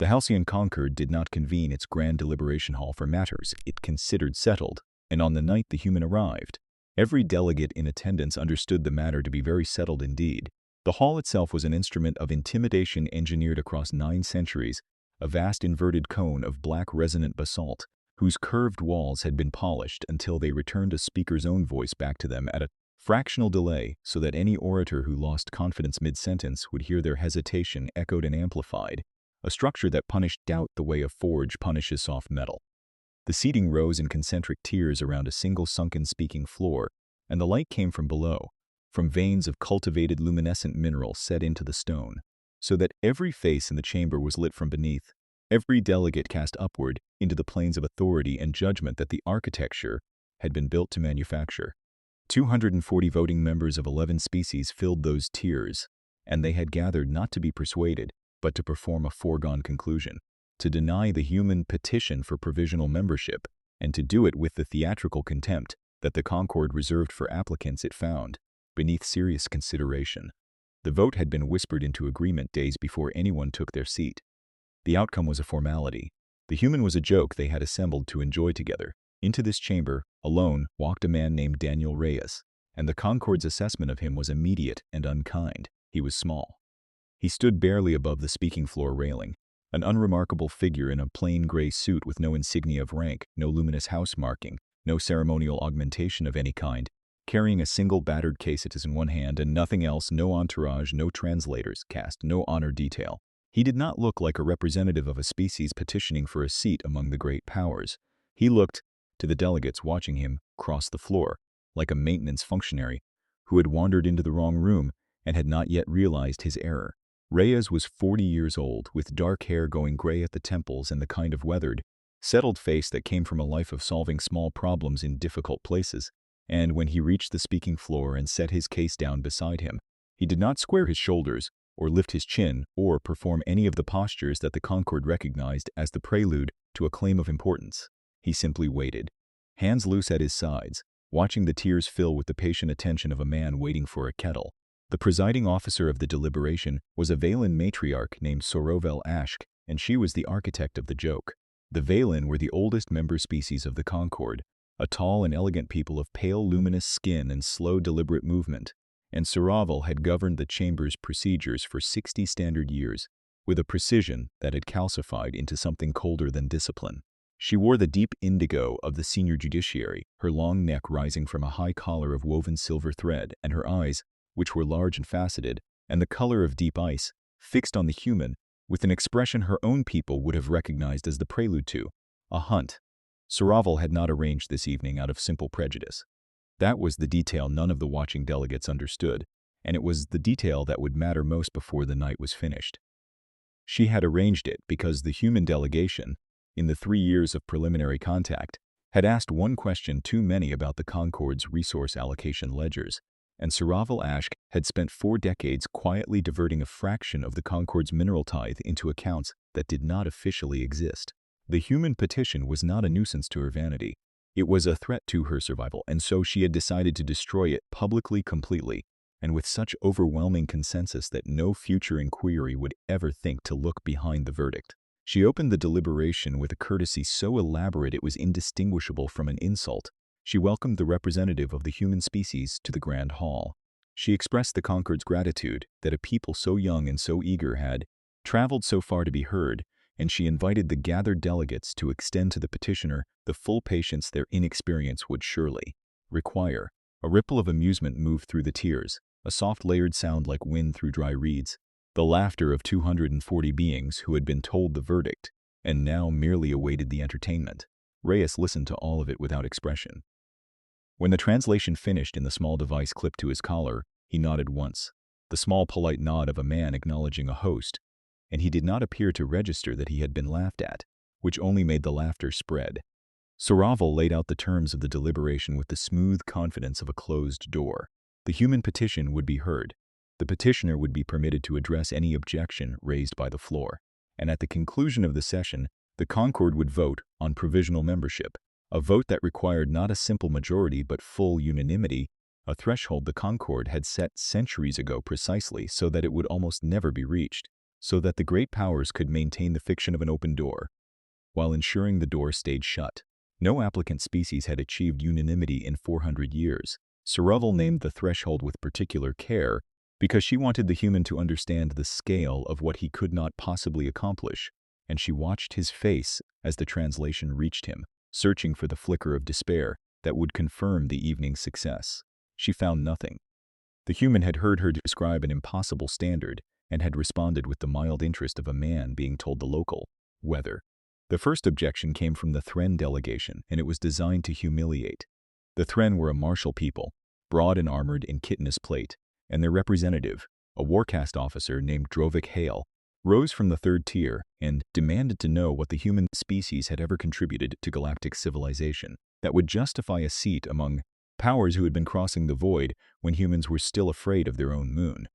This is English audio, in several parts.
The Halcyon Concord did not convene its grand deliberation hall for matters it considered settled, and on the night the human arrived, every delegate in attendance understood the matter to be very settled indeed. The hall itself was an instrument of intimidation engineered across 9 centuries, a vast inverted cone of black resonant basalt, whose curved walls had been polished until they returned a speaker's own voice back to them at a fractional delay so that any orator who lost confidence mid-sentence would hear their hesitation echoed and amplified, a structure that punished doubt the way a forge punishes soft metal. The seating rose in concentric tiers around a single sunken speaking floor, and the light came from below, from veins of cultivated luminescent mineral set into the stone, so that every face in the chamber was lit from beneath, every delegate cast upward into the planes of authority and judgment that the architecture had been built to manufacture. 240 voting members of 11 species filled those tiers, and they had gathered not to be persuaded, but to perform a foregone conclusion, to deny the human petition for provisional membership, and to do it with the theatrical contempt that the Concord reserved for applicants it found beneath serious consideration. The vote had been whispered into agreement days before anyone took their seat. The outcome was a formality. The human was a joke they had assembled to enjoy together. Into this chamber, alone, walked a man named Daniel Reyes, and the Concord's assessment of him was immediate and unkind. He was small. He stood barely above the speaking floor railing, an unremarkable figure in a plain gray suit with no insignia of rank, no luminous house marking, no ceremonial augmentation of any kind, carrying a single battered cassette in one hand and nothing else, no entourage, no translators, cast, no honor detail. He did not look like a representative of a species petitioning for a seat among the great powers. He looked, to the delegates watching him cross the floor, like a maintenance functionary who had wandered into the wrong room and had not yet realized his error. Reyes was 40 years old, with dark hair going gray at the temples and the kind of weathered, settled face that came from a life of solving small problems in difficult places, and when he reached the speaking floor and set his case down beside him, he did not square his shoulders or lift his chin or perform any of the postures that the Concord recognized as the prelude to a claim of importance. He simply waited, hands loose at his sides, watching the tears fill with the patient attention of a man waiting for a kettle. The presiding officer of the deliberation was a Valen matriarch named Sorovel Ashk, and she was the architect of the joke. The Valen were the oldest member species of the Concord, a tall and elegant people of pale luminous skin and slow deliberate movement, and Sorovel had governed the chamber's procedures for 60 standard years, with a precision that had calcified into something colder than discipline. She wore the deep indigo of the senior judiciary, her long neck rising from a high collar of woven silver thread, and her eyes, which were large and faceted, and the color of deep ice, fixed on the human, with an expression her own people would have recognized as the prelude to a hunt. Sorovel had not arranged this evening out of simple prejudice. That was the detail none of the watching delegates understood, and it was the detail that would matter most before the night was finished. She had arranged it because the human delegation, in the 3 years of preliminary contact, had asked one question too many about the Concord's resource allocation ledgers, and Sorovel Ashk had spent 4 decades quietly diverting a fraction of the Concord's mineral tithe into accounts that did not officially exist. The human petition was not a nuisance to her vanity. It was a threat to her survival, and so she had decided to destroy it publicly, completely, and with such overwhelming consensus that no future inquiry would ever think to look behind the verdict. She opened the deliberation with a courtesy so elaborate it was indistinguishable from an insult. She welcomed the representative of the human species to the grand hall. She expressed the Concord's gratitude that a people so young and so eager had traveled so far to be heard, and she invited the gathered delegates to extend to the petitioner the full patience their inexperience would surely require. A ripple of amusement moved through the tiers, a soft layered sound like wind through dry reeds, the laughter of 240 beings who had been told the verdict and now merely awaited the entertainment. Reyes listened to all of it without expression. When the translation finished in the small device clipped to his collar, he nodded once, the small polite nod of a man acknowledging a host, and he did not appear to register that he had been laughed at, which only made the laughter spread. Sorovel laid out the terms of the deliberation with the smooth confidence of a closed door. The human petition would be heard. The petitioner would be permitted to address any objection raised by the floor, and at the conclusion of the session, the Concord would vote on provisional membership, a vote that required not a simple majority but full unanimity, a threshold the Concord had set centuries ago precisely so that it would almost never be reached. so that the great powers could maintain the fiction of an open door, while ensuring the door stayed shut. No applicant species had achieved unanimity in 400 years. Saraval named the threshold with particular care because she wanted the human to understand the scale of what he could not possibly accomplish, and she watched his face as the translation reached him, searching for the flicker of despair that would confirm the evening's success. She found nothing. The human had heard her describe an impossible standard and had responded with the mild interest of a man being told the local weather. The first objection came from the Thren delegation, and it was designed to humiliate. The Thren were a martial people, broad and armored in chitinous plate, and their representative, a warcast officer named Drovik Hale, rose from the third tier and demanded to know what the human species had ever contributed to galactic civilization that would justify a seat among powers who had been crossing the void when humans were still afraid of their own moon.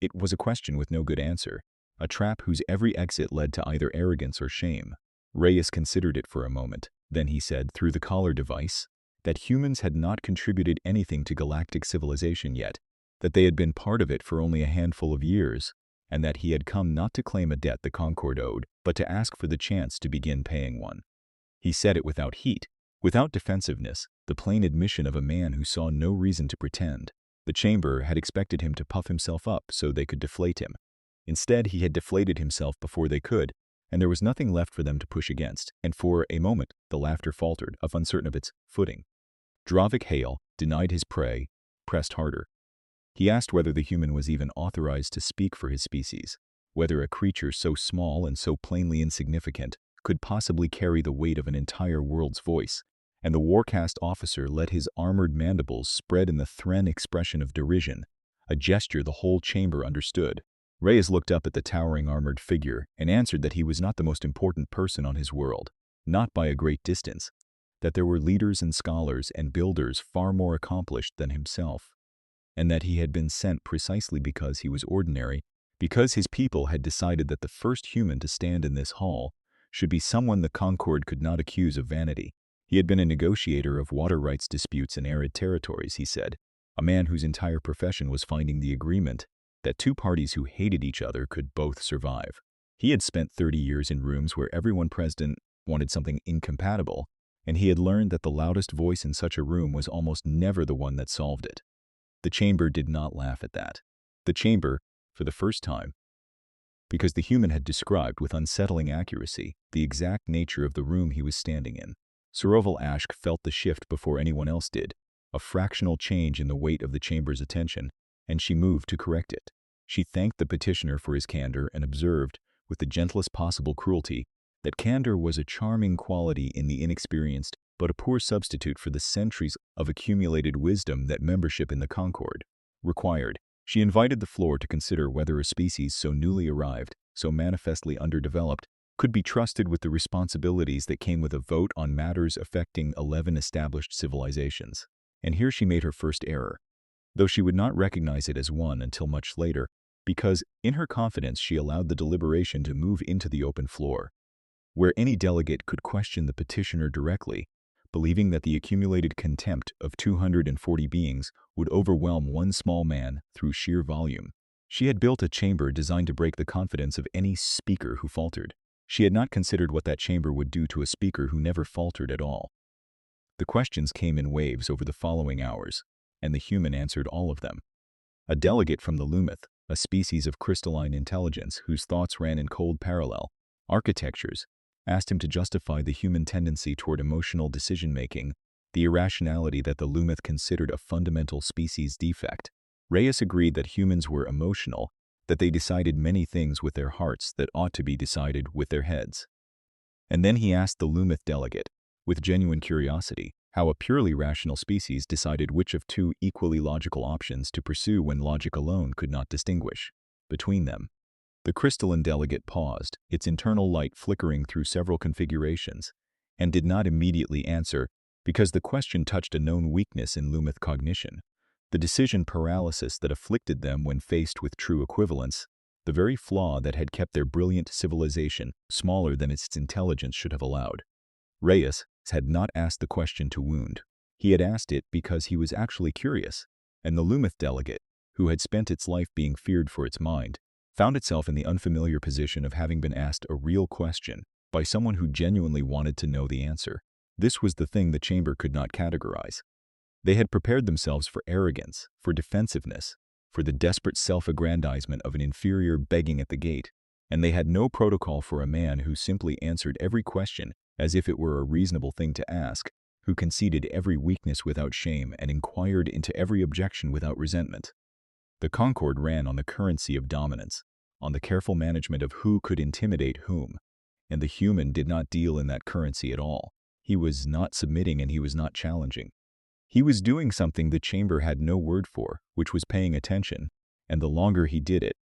It was a question with no good answer, a trap whose every exit led to either arrogance or shame. Reyes considered it for a moment. Then he said, through the collar device, that humans had not contributed anything to galactic civilization yet, that they had been part of it for only a handful of years, and that he had come not to claim a debt the Concord owed, but to ask for the chance to begin paying one. He said it without heat, without defensiveness, the plain admission of a man who saw no reason to pretend. The chamber had expected him to puff himself up so they could deflate him. Instead, he had deflated himself before they could, and there was nothing left for them to push against, and for a moment the laughter faltered, uncertain of its footing. Drovik Hale, denied his prey, pressed harder. He asked whether the human was even authorized to speak for his species, whether a creature so small and so plainly insignificant could possibly carry the weight of an entire world's voice, and the warcast officer let his armored mandibles spread in the Thren expression of derision, a gesture the whole chamber understood. Reyes looked up at the towering armored figure and answered that he was not the most important person on his world, not by a great distance, that there were leaders and scholars and builders far more accomplished than himself, and that he had been sent precisely because he was ordinary, because his people had decided that the first human to stand in this hall should be someone the Concord could not accuse of vanity. He had been a negotiator of water rights disputes in arid territories, he said, a man whose entire profession was finding the agreement that two parties who hated each other could both survive. He had spent 30 years in rooms where everyone present wanted something incompatible, and he had learned that the loudest voice in such a room was almost never the one that solved it. The chamber did not laugh at that. The chamber, for the first time, because the human had described with unsettling accuracy the exact nature of the room he was standing in. Saraval Ashk felt the shift before anyone else did, a fractional change in the weight of the chamber's attention, and she moved to correct it. She thanked the petitioner for his candor and observed, with the gentlest possible cruelty, that candor was a charming quality in the inexperienced, but a poor substitute for the centuries of accumulated wisdom that membership in the Concord required. She invited the floor to consider whether a species so newly arrived, so manifestly underdeveloped, could be trusted with the responsibilities that came with a vote on matters affecting 11 established civilizations. And here she made her first error, though she would not recognize it as one until much later, because in her confidence she allowed the deliberation to move into the open floor, where any delegate could question the petitioner directly, believing that the accumulated contempt of 240 beings would overwhelm one small man through sheer volume. She had built a chamber designed to break the confidence of any speaker who faltered. She had not considered what that chamber would do to a speaker who never faltered at all. The questions came in waves over the following hours, and the human answered all of them. A delegate from the Lumith, a species of crystalline intelligence whose thoughts ran in cold parallel architectures, asked him to justify the human tendency toward emotional decision-making, the irrationality that the Lumith considered a fundamental species defect. Reyes agreed that humans were emotional, that they decided many things with their hearts that ought to be decided with their heads. And then he asked the Lumith delegate, with genuine curiosity, how a purely rational species decided which of two equally logical options to pursue when logic alone could not distinguish between them. The crystalline delegate paused, its internal light flickering through several configurations, and did not immediately answer because the question touched a known weakness in Lumith cognition, the decision paralysis that afflicted them when faced with true equivalence, the very flaw that had kept their brilliant civilization smaller than its intelligence should have allowed. Reyes had not asked the question to wound. He had asked it because he was actually curious, and the Lumith delegate, who had spent its life being feared for its mind, found itself in the unfamiliar position of having been asked a real question by someone who genuinely wanted to know the answer. This was the thing the chamber could not categorize. They had prepared themselves for arrogance, for defensiveness, for the desperate self-aggrandizement of an inferior begging at the gate, and they had no protocol for a man who simply answered every question as if it were a reasonable thing to ask, who conceded every weakness without shame and inquired into every objection without resentment. The Concord ran on the currency of dominance, on the careful management of who could intimidate whom, and the human did not deal in that currency at all. He was not submitting and he was not challenging. He was doing something the chamber had no word for, which was paying attention, and the longer he did it,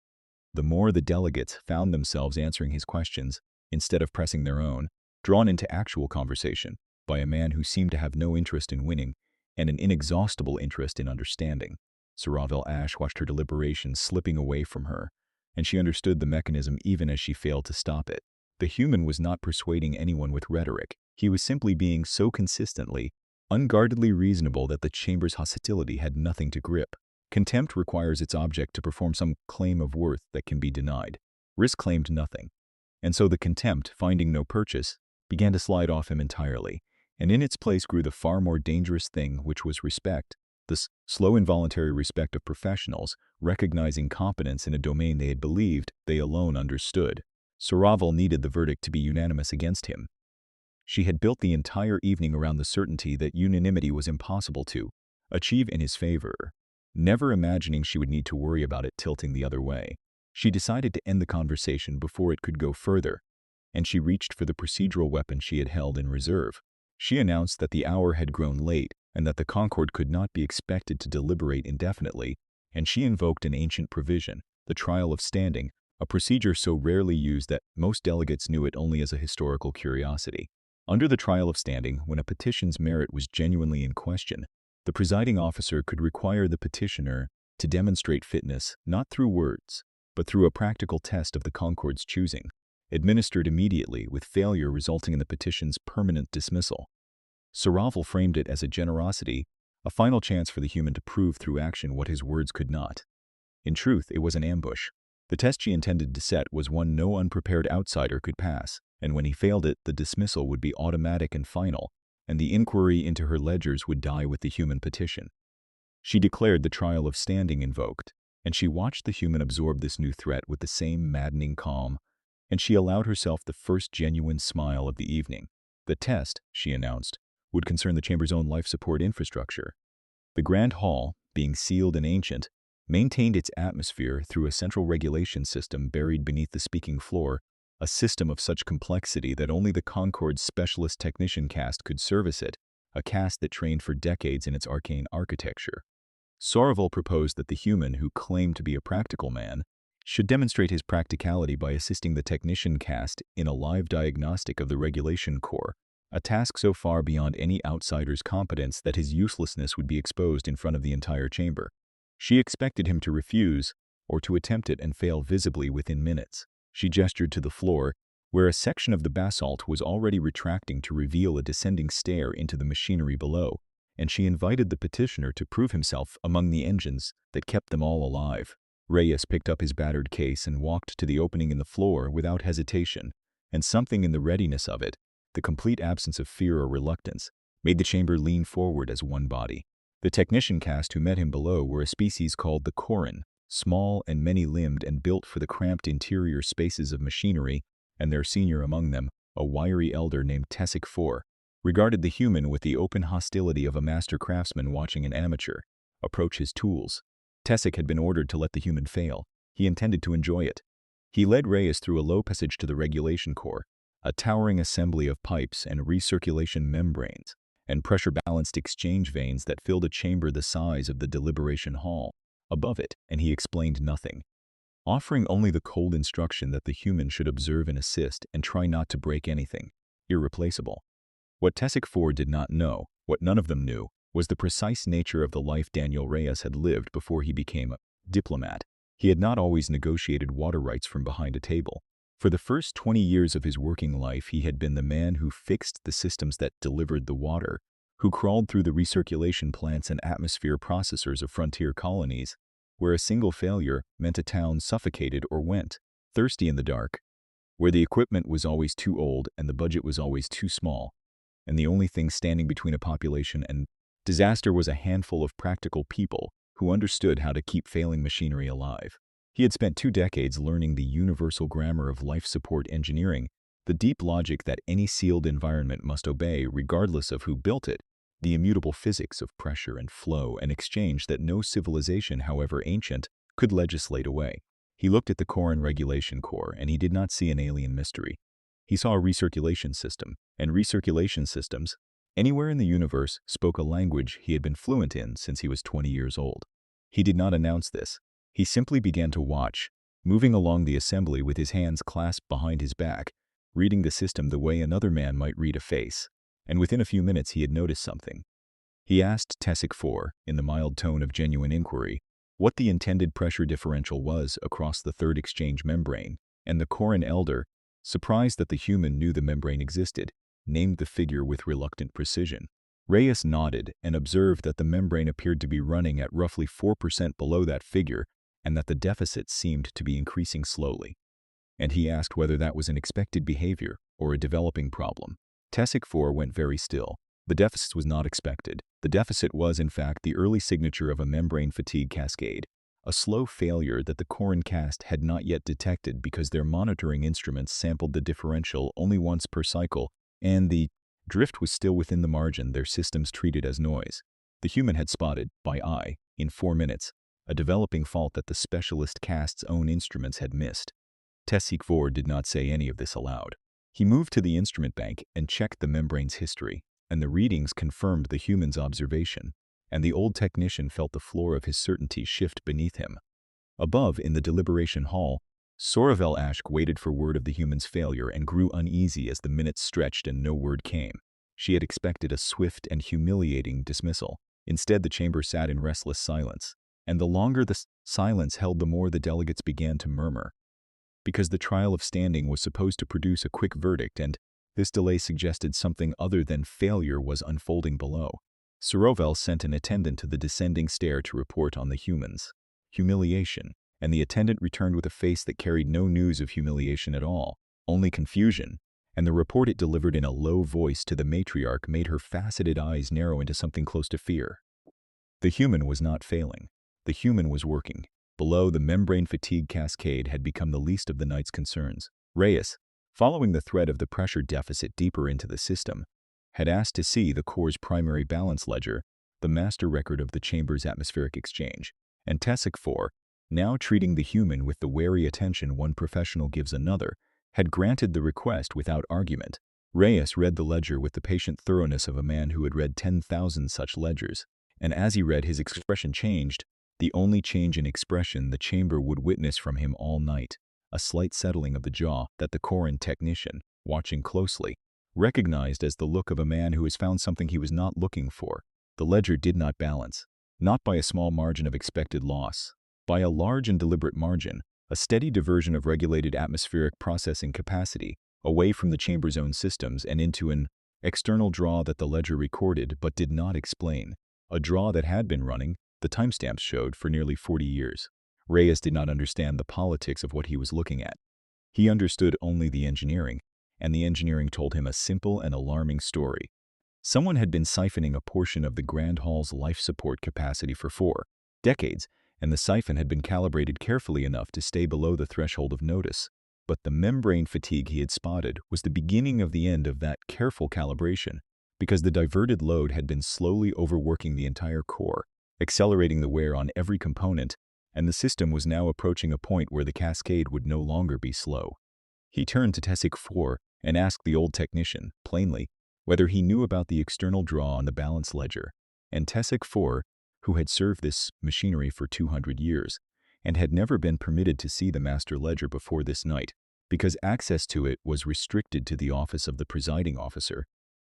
the more the delegates found themselves answering his questions instead of pressing their own, drawn into actual conversation by a man who seemed to have no interest in winning and an inexhaustible interest in understanding. Saravel Ash watched her deliberations slipping away from her, and she understood the mechanism even as she failed to stop it. The human was not persuading anyone with rhetoric. He was simply being so consistently, unguardedly reasonable that the chamber's hostility had nothing to grip. Contempt requires its object to perform some claim of worth that can be denied. Risk claimed nothing, and so the contempt, finding no purchase, began to slide off him entirely, and in its place grew the far more dangerous thing, which was respect, the slow involuntary respect of professionals, recognizing competence in a domain they had believed they alone understood. Saravel needed the verdict to be unanimous against him. She had built the entire evening around the certainty that unanimity was impossible to achieve in his favor, never imagining she would need to worry about it tilting the other way. She decided to end the conversation before it could go further, and she reached for the procedural weapon she had held in reserve. She announced that the hour had grown late and that the Concord could not be expected to deliberate indefinitely, and she invoked an ancient provision, the trial of standing, a procedure so rarely used that most delegates knew it only as a historical curiosity. Under the trial of standing, when a petition's merit was genuinely in question, the presiding officer could require the petitioner to demonstrate fitness not through words, but through a practical test of the Concord's choosing, administered immediately, with failure resulting in the petition's permanent dismissal. Saravel framed it as a generosity, a final chance for the human to prove through action what his words could not. In truth, it was an ambush. The test she intended to set was one no unprepared outsider could pass, and when he failed it, the dismissal would be automatic and final, and the inquiry into her ledgers would die with the human petition. She declared the trial of standing invoked, and she watched the human absorb this new threat with the same maddening calm, and she allowed herself the first genuine smile of the evening. The test, she announced, would concern the chamber's own life support infrastructure. The grand hall, being sealed and ancient, maintained its atmosphere through a central regulation system buried beneath the speaking floor, a system of such complexity that only the Concord's specialist technician caste could service it, a caste that trained for decades in its arcane architecture. Saravel proposed that the human, who claimed to be a practical man, should demonstrate his practicality by assisting the technician caste in a live diagnostic of the regulation core, a task so far beyond any outsider's competence that his uselessness would be exposed in front of the entire chamber. She expected him to refuse, or to attempt it and fail visibly within minutes. She gestured to the floor, where a section of the basalt was already retracting to reveal a descending stair into the machinery below, and she invited the petitioner to prove himself among the engines that kept them all alive. Reyes picked up his battered case and walked to the opening in the floor without hesitation, and something in the readiness of it, the complete absence of fear or reluctance, made the chamber lean forward as one body. The technician caste who met him below were a species called the Corin, small and many-limbed and built for the cramped interior spaces of machinery, and their senior among them, a wiry elder named Tessic IV, regarded the human with the open hostility of a master craftsman watching an amateur approach his tools. Tessic had been ordered to let the human fail. He intended to enjoy it. He led Reyes through a low passage to the regulation core, a towering assembly of pipes and recirculation membranes, and pressure-balanced exchange vanes that filled a chamber the size of the deliberation hall. Above it, and he explained nothing, offering only the cold instruction that the human should observe and assist and try not to break anything. Irreplaceable. What Tessic IV did not know, what none of them knew, was the precise nature of the life Daniel Reyes had lived before he became a diplomat. He had not always negotiated water rights from behind a table. For the first 20 years of his working life, he had been the man who fixed the systems that delivered the water, who crawled through the recirculation plants and atmosphere processors of frontier colonies, where a single failure meant a town suffocated or went thirsty in the dark, where the equipment was always too old and the budget was always too small, and the only thing standing between a population and disaster was a handful of practical people who understood how to keep failing machinery alive. He had spent 2 decades learning the universal grammar of life support engineering, the deep logic that any sealed environment must obey regardless of who built it, the immutable physics of pressure and flow and exchange that no civilization, however ancient, could legislate away. He looked at the core and regulation core, and he did not see an alien mystery. He saw a recirculation system, and recirculation systems, anywhere in the universe, spoke a language he had been fluent in since he was 20 years old. He did not announce this. He simply began to watch, moving along the assembly with his hands clasped behind his back, reading the system the way another man might read a face. And within a few minutes he had noticed something. He asked Tessic 4, in the mild tone of genuine inquiry, what the intended pressure differential was across the third exchange membrane, and the Koran elder, surprised that the human knew the membrane existed, named the figure with reluctant precision. Reyes nodded and observed that the membrane appeared to be running at roughly 4% below that figure and that the deficit seemed to be increasing slowly. And he asked whether that was an expected behavior or a developing problem. Tessic 4 went very still. The deficit was not expected. The deficit was, in fact, the early signature of a membrane fatigue cascade, a slow failure that the Koran caste had not yet detected because their monitoring instruments sampled the differential only once per cycle, and the drift was still within the margin their systems treated as noise. The human had spotted, by eye, in 4 minutes, a developing fault that the specialist caste's own instruments had missed. Tessic 4 did not say any of this aloud. He moved to the instrument bank and checked the membrane's history, and the readings confirmed the human's observation, and the old technician felt the floor of his certainty shift beneath him. Above, in the deliberation hall, Soravel Ashk waited for word of the human's failure and grew uneasy as the minutes stretched and no word came. She had expected a swift and humiliating dismissal. Instead, the chamber sat in restless silence, and the longer the silence held, the more the delegates began to murmur. Because the trial of standing was supposed to produce a quick verdict, and this delay suggested something other than failure was unfolding below. Soravel sent an attendant to the descending stair to report on the human's humiliation, and the attendant returned with a face that carried no news of humiliation at all, only confusion, and the report it delivered in a low voice to the matriarch made her faceted eyes narrow into something close to fear. The human was not failing. The human was working. Below, the membrane fatigue cascade had become the least of the night's concerns. Reyes, following the thread of the pressure deficit deeper into the system, had asked to see the core's primary balance ledger, the master record of the chamber's atmospheric exchange, and Tessic 4, now treating the human with the wary attention one professional gives another, had granted the request without argument. Reyes read the ledger with the patient thoroughness of a man who had read 10,000 such ledgers, and as he read, his expression changed, the only change in expression the chamber would witness from him all night, a slight settling of the jaw that the Koran technician, watching closely, recognized as the look of a man who has found something he was not looking for. The ledger did not balance, not by a small margin of expected loss, by a large and deliberate margin, a steady diversion of regulated atmospheric processing capacity away from the chamber's own systems and into an external draw that the ledger recorded but did not explain, a draw that had been running, the timestamps showed, for nearly 40 years. Reyes did not understand the politics of what he was looking at. He understood only the engineering, and the engineering told him a simple and alarming story. Someone had been siphoning a portion of the Grand Hall's life support capacity for 4 decades, and the siphon had been calibrated carefully enough to stay below the threshold of notice. But the membrane fatigue he had spotted was the beginning of the end of that careful calibration, because the diverted load had been slowly overworking the entire core, accelerating the wear on every component, and the system was now approaching a point where the cascade would no longer be slow. He turned to Tessic 4 and asked the old technician, plainly, whether he knew about the external draw on the balance ledger, and Tessic 4, who had served this machinery for 200 years, and had never been permitted to see the master ledger before this night, because access to it was restricted to the office of the presiding officer,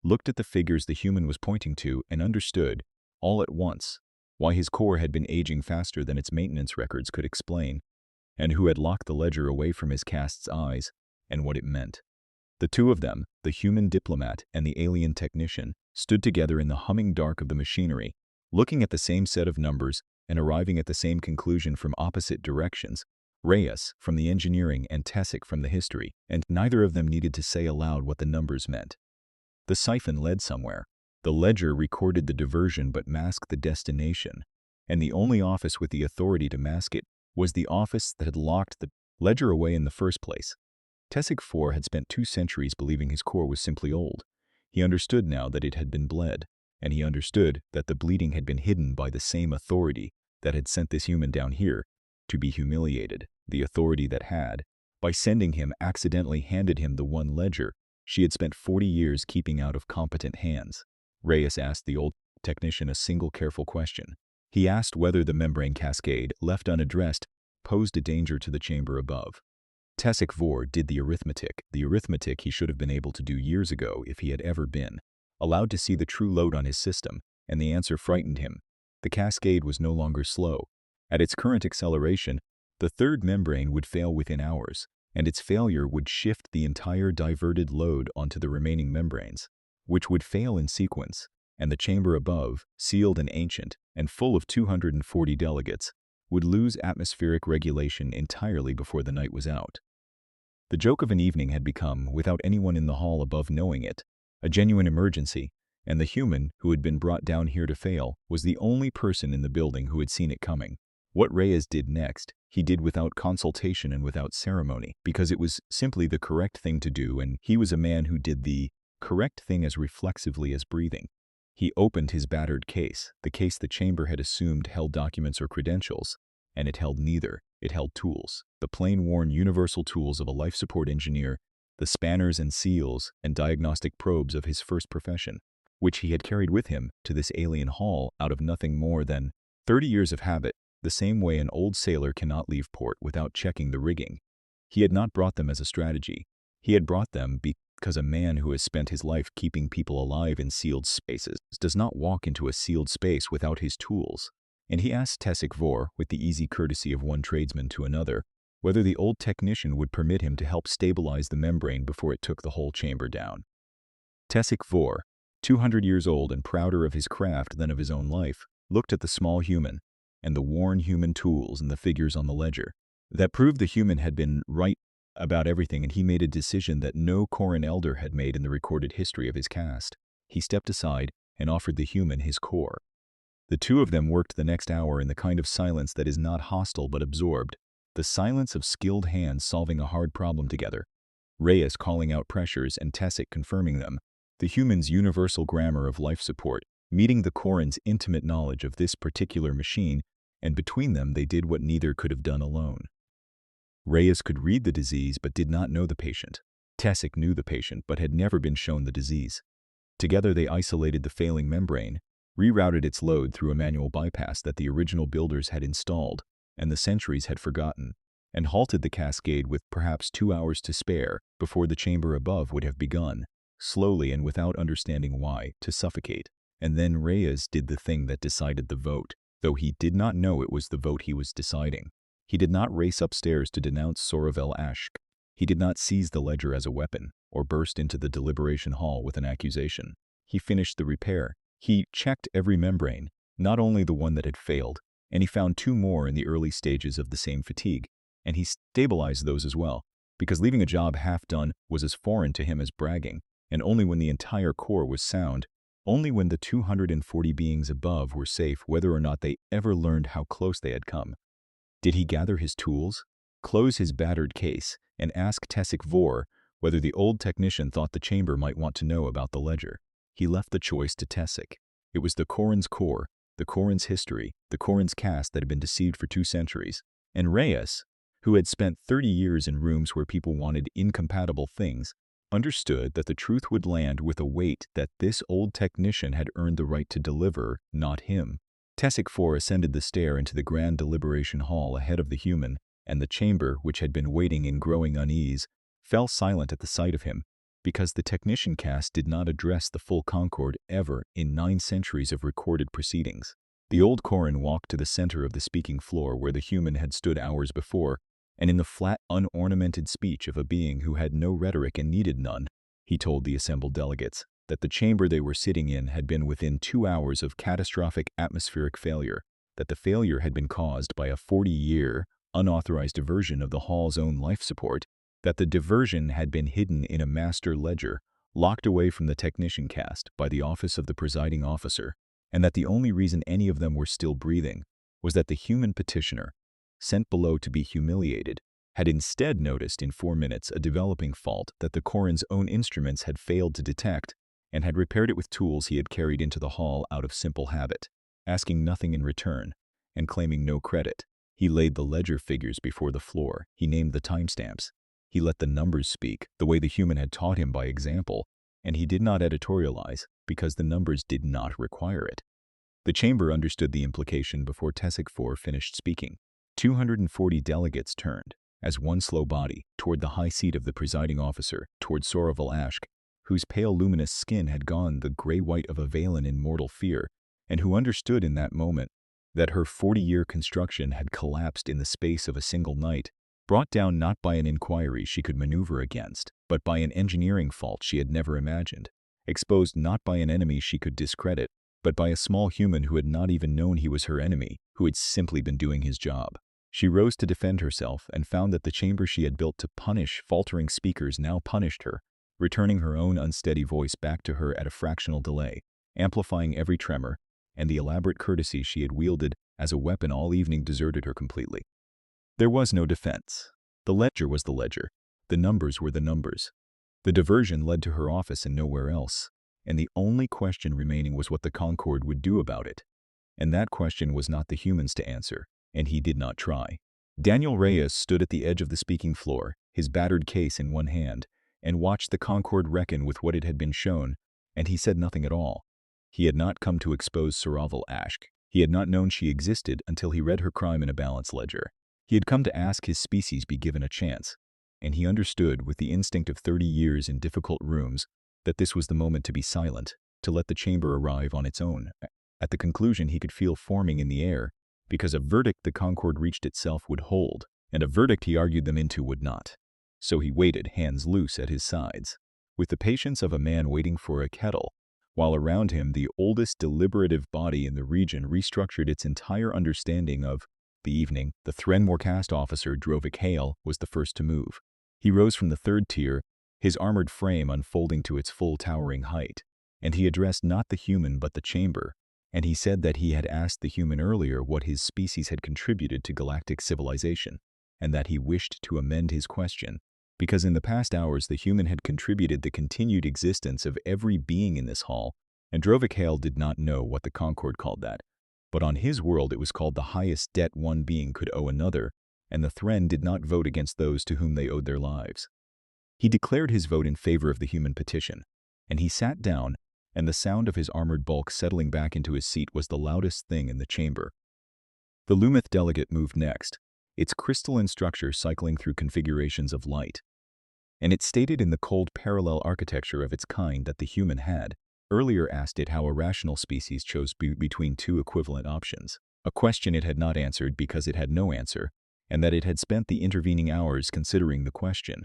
looked at the figures the human was pointing to and understood, all at once, why his core had been aging faster than its maintenance records could explain, and who had locked the ledger away from his caste's eyes, and what it meant. The two of them, the human diplomat and the alien technician, stood together in the humming dark of the machinery, looking at the same set of numbers, and arriving at the same conclusion from opposite directions, Reyes from the engineering and Tessic from the history, and neither of them needed to say aloud what the numbers meant. The siphon led somewhere. The ledger recorded the diversion but masked the destination, and the only office with the authority to mask it was the office that had locked the ledger away in the first place. Tessic IV had spent 2 centuries believing his core was simply old. He understood now that it had been bled, and he understood that the bleeding had been hidden by the same authority that had sent this human down here to be humiliated, the authority that had, by sending him, accidentally handed him the one ledger she had spent 40 years keeping out of competent hands. Reyes asked the old technician a single careful question. He asked whether the membrane cascade, left unaddressed, posed a danger to the chamber above. Tessic IV did the arithmetic he should have been able to do years ago if he had ever been allowed to see the true load on his system, and the answer frightened him. The cascade was no longer slow. At its current acceleration, the third membrane would fail within hours, and its failure would shift the entire diverted load onto the remaining membranes, which would fail in sequence, and the chamber above, sealed and ancient, and full of 240 delegates, would lose atmospheric regulation entirely before the night was out. The joke of an evening had become, without anyone in the hall above knowing it, a genuine emergency, and the human who had been brought down here to fail was the only person in the building who had seen it coming. What Reyes did next, he did without consultation and without ceremony, because it was simply the correct thing to do, and he was a man who did the correct thing as reflexively as breathing. He opened his battered case. The case the chamber had assumed held documents or credentials, and it held neither. It held tools, the plain-worn universal tools of a life support engineer, the spanners and seals and diagnostic probes of his first profession, which he had carried with him to this alien hall out of nothing more than 30 years of habit, the same way an old sailor cannot leave port without checking the rigging. He had not brought them as a strategy. He had brought them because a man who has spent his life keeping people alive in sealed spaces does not walk into a sealed space without his tools. And he asked Tessic IV, with the easy courtesy of one tradesman to another, whether the old technician would permit him to help stabilize the membrane before it took the whole chamber down. Tessic IV, 200 years old and prouder of his craft than of his own life, looked at the small human and the worn human tools and the figures on the ledger. That proved the human had been right about everything, and he made a decision that no Corin elder had made in the recorded history of his caste. He stepped aside and offered the human his core. The two of them worked the next hour in the kind of silence that is not hostile but absorbed, the silence of skilled hands solving a hard problem together. Reyes calling out pressures and Tessic confirming them, the human's universal grammar of life support, meeting the Corin's intimate knowledge of this particular machine, and between them they did what neither could have done alone. Reyes could read the disease but did not know the patient. Tessic knew the patient but had never been shown the disease. Together they isolated the failing membrane, rerouted its load through a manual bypass that the original builders had installed and the centuries had forgotten, and halted the cascade with perhaps 2 hours to spare before the chamber above would have begun, slowly and without understanding why, to suffocate. And then Reyes did the thing that decided the vote, though he did not know it was the vote he was deciding. He did not race upstairs to denounce Soravel Ashk. He did not seize the ledger as a weapon, or burst into the deliberation hall with an accusation. He finished the repair. He checked every membrane, not only the one that had failed, and he found 2 more in the early stages of the same fatigue, and he stabilized those as well, because leaving a job half done was as foreign to him as bragging, and only when the entire core was sound, only when the 240 beings above were safe, whether or not they ever learned how close they had come. Did he gather his tools, close his battered case, and ask Tessic IV whether the old technician thought the chamber might want to know about the ledger? He left the choice to Tessic. It was the Corin's core, the Corin's history, the Corin's caste that had been deceived for 2 centuries, and Reyes, who had spent 30 years in rooms where people wanted incompatible things, understood that the truth would land with a weight that this old technician had earned the right to deliver, not him. Tessic IV ascended the stair into the grand deliberation hall ahead of the human, and the chamber, which had been waiting in growing unease, fell silent at the sight of him, because the technician caste did not address the full concord ever in 9 centuries of recorded proceedings. The old Corin walked to the center of the speaking floor where the human had stood hours before, and in the flat, unornamented speech of a being who had no rhetoric and needed none, he told the assembled delegates that the chamber they were sitting in had been within 2 hours of catastrophic atmospheric failure, that the failure had been caused by a 40-year, unauthorized diversion of the hall's own life support, that the diversion had been hidden in a master ledger, locked away from the technician caste by the office of the presiding officer, and that the only reason any of them were still breathing was that the human petitioner, sent below to be humiliated, had instead noticed in 4 minutes a developing fault that the Corin's own instruments had failed to detect, and had repaired it with tools he had carried into the hall out of simple habit, asking nothing in return, and claiming no credit. He laid the ledger figures before the floor. He named the timestamps. He let the numbers speak, the way the human had taught him by example, and he did not editorialize, because the numbers did not require it. The chamber understood the implication before Tesic 4 finished speaking. 240 delegates turned, as one slow body, toward the high seat of the presiding officer, toward Soraval Ashk, whose pale luminous skin had gone the gray-white of a Valen in mortal fear, and who understood in that moment that her 40-year construction had collapsed in the space of a single night, brought down not by an inquiry she could maneuver against, but by an engineering fault she had never imagined, exposed not by an enemy she could discredit, but by a small human who had not even known he was her enemy, who had simply been doing his job. She rose to defend herself and found that the chamber she had built to punish faltering speakers now punished her, returning her own unsteady voice back to her at a fractional delay, amplifying every tremor, and the elaborate courtesy she had wielded as a weapon all evening deserted her completely. There was no defense. The ledger was the ledger. The numbers were the numbers. The diversion led to her office and nowhere else, and the only question remaining was what the Concord would do about it. And that question was not the human's to answer, and he did not try. Daniel Reyes stood at the edge of the speaking floor, his battered case in one hand, and watched the Concord reckon with what it had been shown, and he said nothing at all. He had not come to expose Soraval Ashk. He had not known she existed until he read her crime in a balance ledger. He had come to ask his species be given a chance, and he understood with the instinct of 30 years in difficult rooms that this was the moment to be silent, to let the chamber arrive on its own. At the conclusion he could feel forming in the air, because a verdict the Concord reached itself would hold, and a verdict he argued them into would not. So he waited, hands loose at his sides, with the patience of a man waiting for a kettle, while around him the oldest deliberative body in the region restructured its entire understanding of the evening. The Threnmore cast officer Drovik Hale was the first to move. He rose from the third tier, his armored frame unfolding to its full towering height, and he addressed not the human but the chamber, and he said that he had asked the human earlier what his species had contributed to galactic civilization, and that he wished to amend his question, because in the past hours the human had contributed the continued existence of every being in this hall, and Drovik Hale did not know what the Concord called that, but on his world it was called the highest debt one being could owe another, and the Thren did not vote against those to whom they owed their lives. He declared his vote in favor of the human petition, and he sat down, and the sound of his armored bulk settling back into his seat was the loudest thing in the chamber. The Lumith delegate moved next, its crystalline structure cycling through configurations of light, and it stated in the cold parallel architecture of its kind that the human had earlier asked it how a rational species chose between two equivalent options, a question it had not answered because it had no answer, and that it had spent the intervening hours considering the question,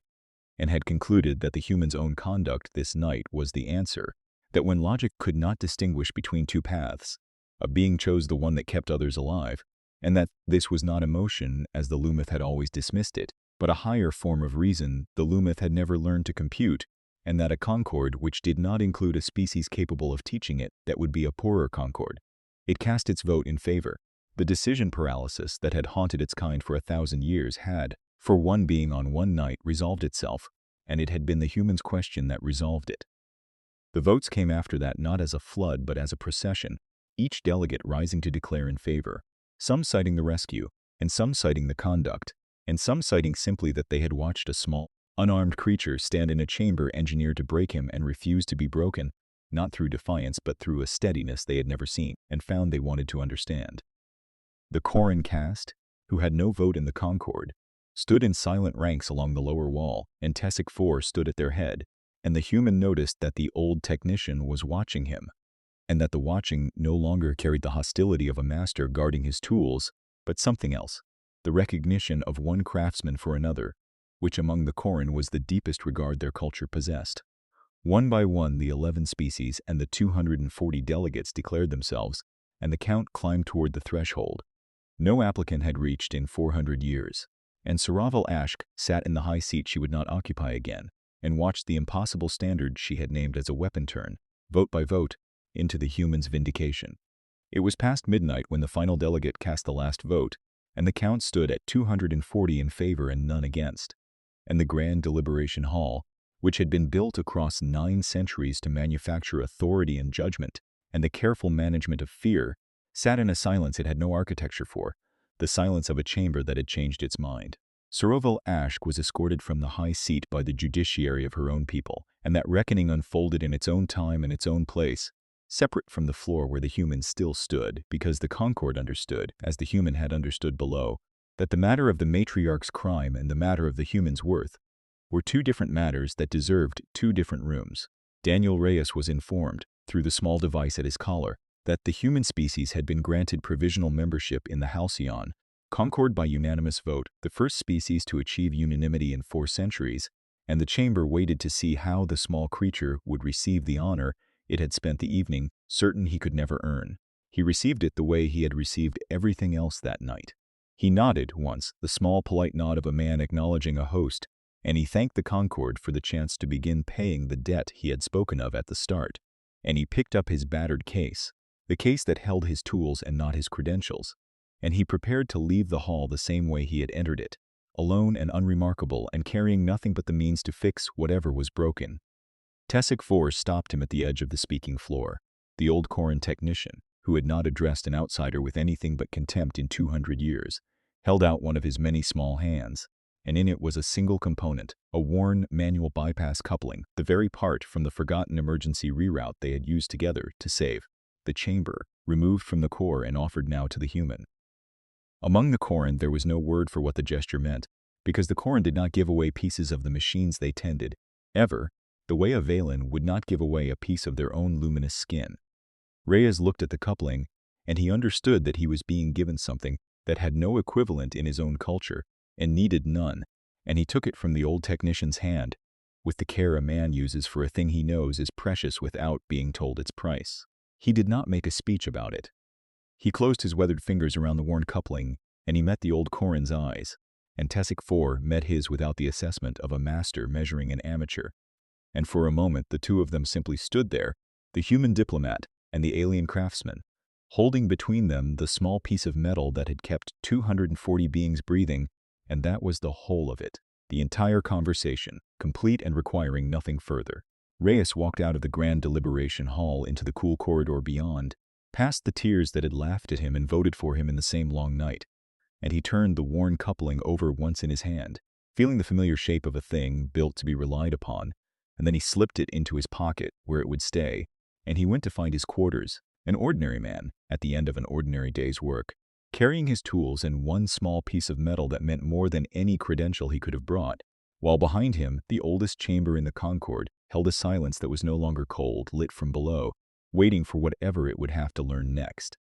and had concluded that the human's own conduct this night was the answer, that when logic could not distinguish between two paths, a being chose the one that kept others alive, and that this was not emotion as the Lumith had always dismissed it, but a higher form of reason the Lumith had never learned to compute, and that a Concord which did not include a species capable of teaching it that would be a poorer Concord. It cast its vote in favor. The decision paralysis that had haunted its kind for 1,000 years had, for one being on one night, resolved itself, and it had been the human's question that resolved it. The votes came after that not as a flood but as a procession, each delegate rising to declare in favor, some citing the rescue, and some citing the conduct, and some citing simply that they had watched a small, unarmed creature stand in a chamber engineered to break him and refuse to be broken, not through defiance but through a steadiness they had never seen and found they wanted to understand. The Corin caste, who had no vote in the Concord, stood in silent ranks along the lower wall, and Tesic 4 stood at their head, and the human noticed that the old technician was watching him, and that the watching no longer carried the hostility of a master guarding his tools, but something else, the recognition of one craftsman for another, which among the Corin was the deepest regard their culture possessed. One by one the 11 species and the 240 delegates declared themselves, and the Count climbed toward the threshold. No applicant had reached in 400 years, and Saraval Ashk sat in the high seat she would not occupy again, and watched the impossible standard she had named as a weapon turn, vote by vote, into the human's vindication. It was past midnight when the final delegate cast the last vote, and the Count stood at 240 in favor and none against. And the Grand Deliberation Hall, which had been built across 9 centuries to manufacture authority and judgment, and the careful management of fear, sat in a silence it had no architecture for, the silence of a chamber that had changed its mind. Saraval Ashk was escorted from the high seat by the judiciary of her own people, and that reckoning unfolded in its own time and its own place, separate from the floor where the human still stood, because the Concord understood, as the human had understood below, that the matter of the matriarch's crime and the matter of the human's worth were 2 different matters that deserved 2 different rooms. Daniel Reyes was informed, through the small device at his collar, that the human species had been granted provisional membership in the Halcyon, Concord by unanimous vote, the first species to achieve unanimity in 4 centuries, and the chamber waited to see how the small creature would receive the honor it had spent the evening certain he could never earn. He received it the way he had received everything else that night. He nodded once, the small polite nod of a man acknowledging a host, and he thanked the Concord for the chance to begin paying the debt he had spoken of at the start. And he picked up his battered case, the case that held his tools and not his credentials, and he prepared to leave the hall the same way he had entered it, alone and unremarkable and carrying nothing but the means to fix whatever was broken. Tessic 4 stopped him at the edge of the speaking floor. The old Corin technician, who had not addressed an outsider with anything but contempt in 200 years, held out one of his many small hands, and in it was a single component, a worn manual bypass coupling, the very part from the forgotten emergency reroute they had used together to save the chamber, removed from the core and offered now to the human. Among the Corin there was no word for what the gesture meant, because the Corin did not give away pieces of the machines they tended, ever, the way a Valen would not give away a piece of their own luminous skin. Reyes looked at the coupling, and he understood that he was being given something that had no equivalent in his own culture, and needed none, and he took it from the old technician's hand, with the care a man uses for a thing he knows is precious without being told its price. He did not make a speech about it. He closed his weathered fingers around the worn coupling, and he met the old Corin's eyes, and Tessic 4 met his without the assessment of a master measuring an amateur. And for a moment the 2 of them simply stood there, the human diplomat and the alien craftsman, holding between them the small piece of metal that had kept 240 beings breathing, and that was the whole of it, the entire conversation, complete and requiring nothing further. Reyes walked out of the Grand Deliberation Hall into the cool corridor beyond, past the tears that had laughed at him and voted for him in the same long night, and he turned the worn coupling over once in his hand, feeling the familiar shape of a thing built to be relied upon, and then he slipped it into his pocket where it would stay, and he went to find his quarters, an ordinary man, at the end of an ordinary day's work, carrying his tools and one small piece of metal that meant more than any credential he could have brought, while behind him the oldest chamber in the Concord held a silence that was no longer cold, lit from below, waiting for whatever it would have to learn next.